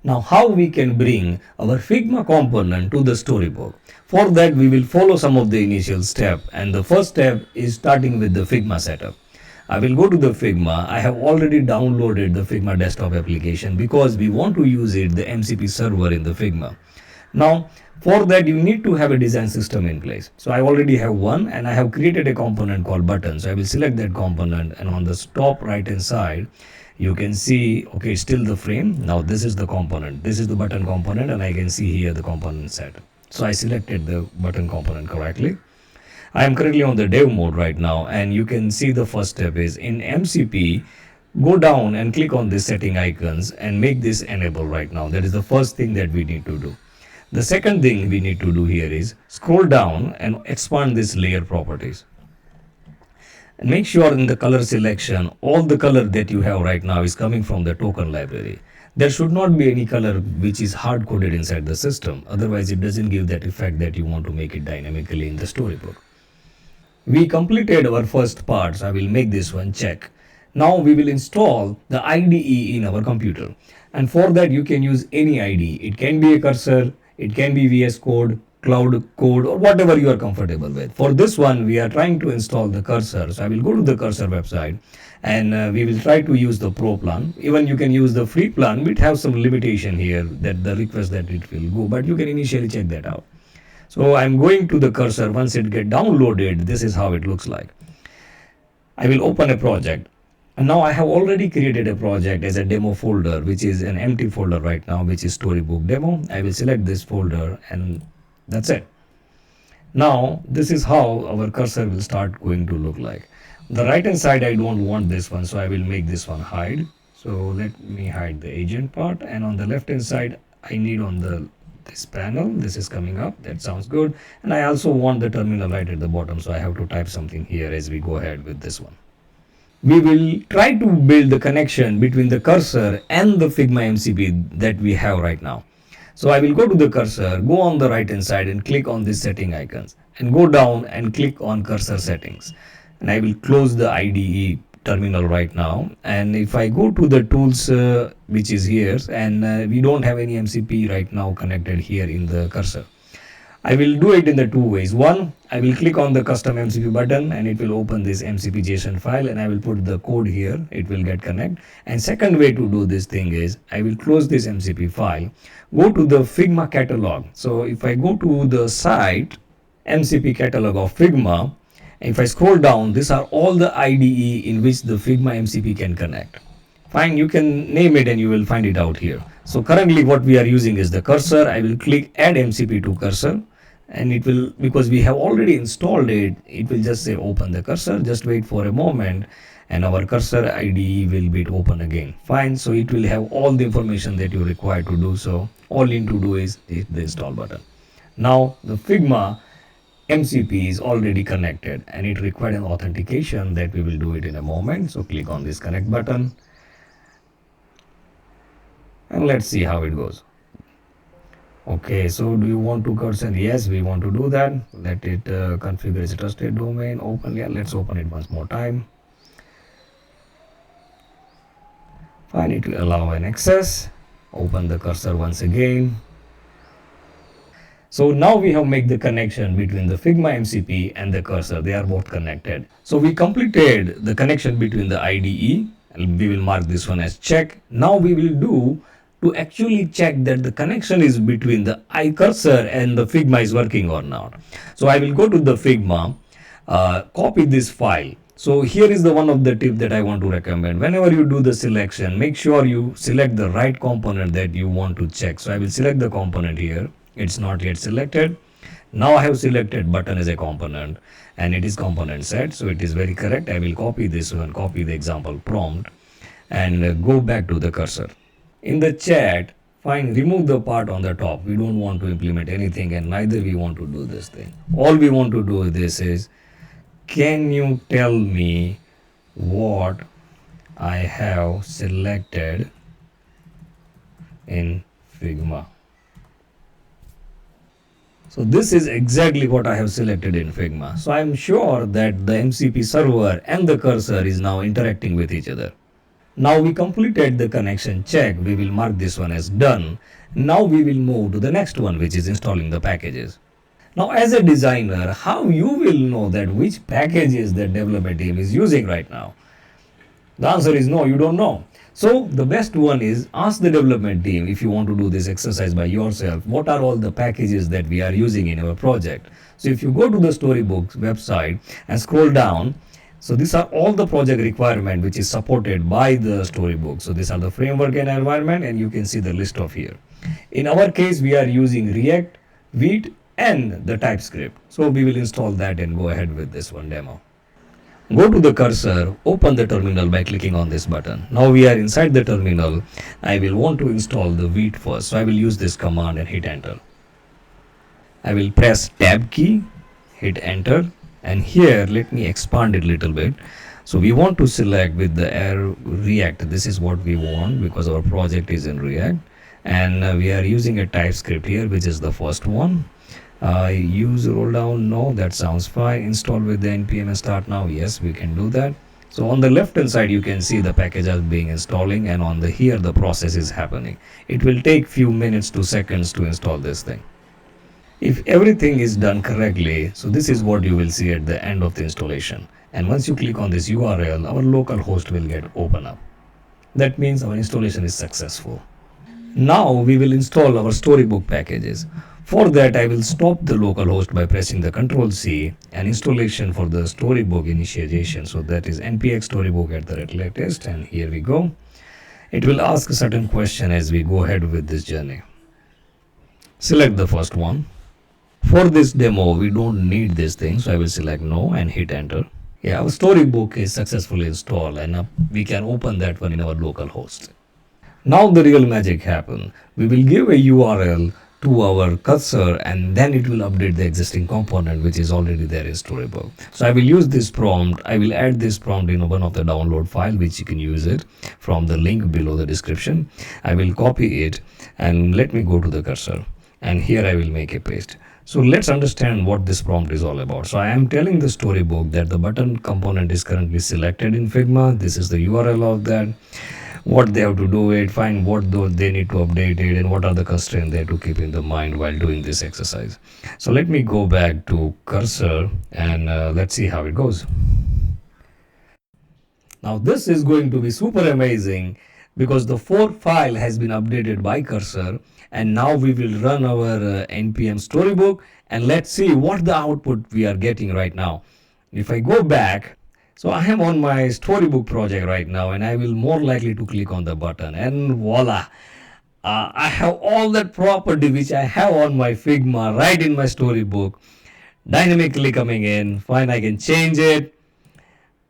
Now how we can bring our Figma component to the storybook? For that we will follow some of the initial steps, and the first step is starting with the Figma setup. I will go to the Figma. I have already downloaded the Figma Desktop application because we want to use it, the MCP server in the Figma. Now for that you need to have a design system in place. So I already have one, and I have created a component called button. So I will select that component, and on the top right hand side you can see, okay, still the frame. Now this is the component, this is the button component, and I can see here the component set. So I selected the button component correctly. I am currently on the dev mode right now, and you can see the first step is in MCP. Go down and click on this setting icons and make this enable right now. That is the first thing that we need to do. The second thing we need to do here is scroll down and expand this layer properties. And make sure in the color selection, all the color that you have right now is coming from the token library. There should not be any color which is hard coded inside the system. Otherwise it doesn't give that effect that you want to make it dynamically in the storybook. We completed our first part, so I will make this one check. Now we will install the IDE in our computer, and for that you can use any IDE. It can be a Cursor, it can be VS Code, Cloud Code, or whatever you are comfortable with. For this one we are trying to install the Cursor, so I will go to the Cursor website, and we will try to use the Pro plan. Even you can use the free plan, but have some limitation here that the request that it will go, but you can initially check that out. So I'm going to the Cursor. Once it get downloaded, this is how it looks like. I will open a project, and now I have already created a project as a demo folder, which is an empty folder right now, which is Storybook Demo. I will select this folder, and that's it. Now this is how our cursor will start going to look like. The right hand side I don't want this one, so I will make this one hide. So let me hide the agent part, and on the left hand side I need on this panel, this is coming up, that sounds good. And I also want the terminal right at the bottom, so I have to type something here as we go ahead with this one. We will try to build the connection between the cursor and the Figma MCP that we have right now. So I will go to the cursor, go on the right hand side and click on these setting icons, and go down and click on cursor settings. And I will close the IDE terminal right now, and if I go to the tools which is here, and we don't have any MCP right now connected here in the cursor. I will do it in the two ways. One, I will click on the custom MCP button, and it will open this MCP JSON file, and I will put the code here, it will get connect. And second way to do this thing is I will close this MCP file, go to the Figma catalog. So if I go to the site MCP catalog of Figma, if I scroll down, these are all the IDE in which the Figma MCP can connect. Fine, you can name it and you will find it out here. So currently what we are using is the cursor. I will click add MCP to cursor, and it will, because we have already installed it, it will just say open the cursor. Just wait for a moment and our cursor IDE will be open again. Fine, so it will have all the information that you require to do so. All you need to do is hit the install button. Now the Figma MCP is already connected, and it required an authentication that we will do it in a moment. So click on this connect button, and let's see how it goes. Okay, so do you want to cursor? Yes, we want to do that. Let it configure as a trusted domain. Open. Yeah, let's open it once more time. Fine, it will allow an access. Open the cursor once again. So now we have made the connection between the Figma MCP and the cursor. They are both connected. So we completed the connection between the IDE, and we will mark this one as check. Now we will do to actually check that the connection is between the cursor and the Figma is working or not. So I will go to the Figma, copy this file. So here is the one of the tip that I want to recommend. Whenever you do the selection, make sure you select the right component that you want to check. So I will select the component here. It's not yet selected. Now I have selected button as a component, and it is component set, so it is very correct. I will copy this one, copy the example prompt, and go back to the cursor. In the chat, fine, remove the part on the top. We don't want to implement anything, and neither we want to do this thing. All we want to do this is, can you tell me what I have selected in Figma? So this is exactly what I have selected in Figma. So I'm sure that the MCP server and the cursor is now interacting with each other. Now we completed the connection check. We will mark this one as done. Now we will move to the next one, which is installing the packages. Now as a designer, how you will know that which packages the development team is using right now? The answer is no, you don't know. So the best one is ask the development team if you want to do this exercise by yourself. What are all the packages that we are using in our project? So if you go to the Storybook website and scroll down, so these are all the project requirement which is supported by the Storybook. So these are the framework and environment, and you can see the list of here. In our case, we are using React, Vite and the TypeScript. So we will install that and go ahead with this one demo. Go to the cursor, open the terminal by clicking on this button. Now we are inside the terminal. I will want to install the Vite first. So I will use this command and hit enter. I will press tab key, hit enter, and here let me expand it a little bit. So we want to select with the React. This is what we want because our project is in React, and we are using a TypeScript here, which is the first one. Use roll down, no, that sounds fine. Install with the npm and start now, yes, we can do that. So on the left hand side you can see the packages being installing, and on the here the process is happening. It will take few minutes to seconds to install this thing. If everything is done correctly, so this is what you will see at the end of the installation. And once you click on this URL, our local host will get open up. That means our installation is successful. Now we will install our Storybook packages. For that, I will stop the local host by pressing the Ctrl C and installation for the Storybook initialization. So that is npx storybook @latest, and here we go. It will ask a certain question as we go ahead with this journey. Select the first one. For this demo, we don't need this thing, so I will select no and hit enter. Yeah, our Storybook is successfully installed, and we can open that one in our local host. Now the real magic happen. We will give a URL to our cursor, and then it will update the existing component which is already there in Storybook. So I will use this prompt. I will add this prompt in one of the download file, which you can use it from the link below the description. I will copy it and let me go to the cursor, and here I will make a paste. So let's understand what this prompt is all about. So I am telling the Storybook that the button component is currently selected in Figma. This is the URL of that. What they have to do it, find what they need to update it, and what are the constraints they have to keep in the mind while doing this exercise. So let me go back to cursor and let's see how it goes. Now this is going to be super amazing because the fork file has been updated by cursor, and now we will run our npm storybook and let's see what the output we are getting right now. If I go back, so I am on my Storybook project right now, and I will more likely to click on the button, and voila, I have all that property which I have on my Figma right in my Storybook, dynamically coming in. Fine, I can change it,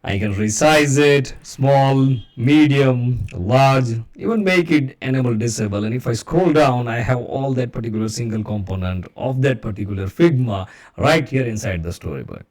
I can resize it, small, medium, large, even make it enable disable. And if I scroll down, I have all that particular single component of that particular Figma right here inside the Storybook.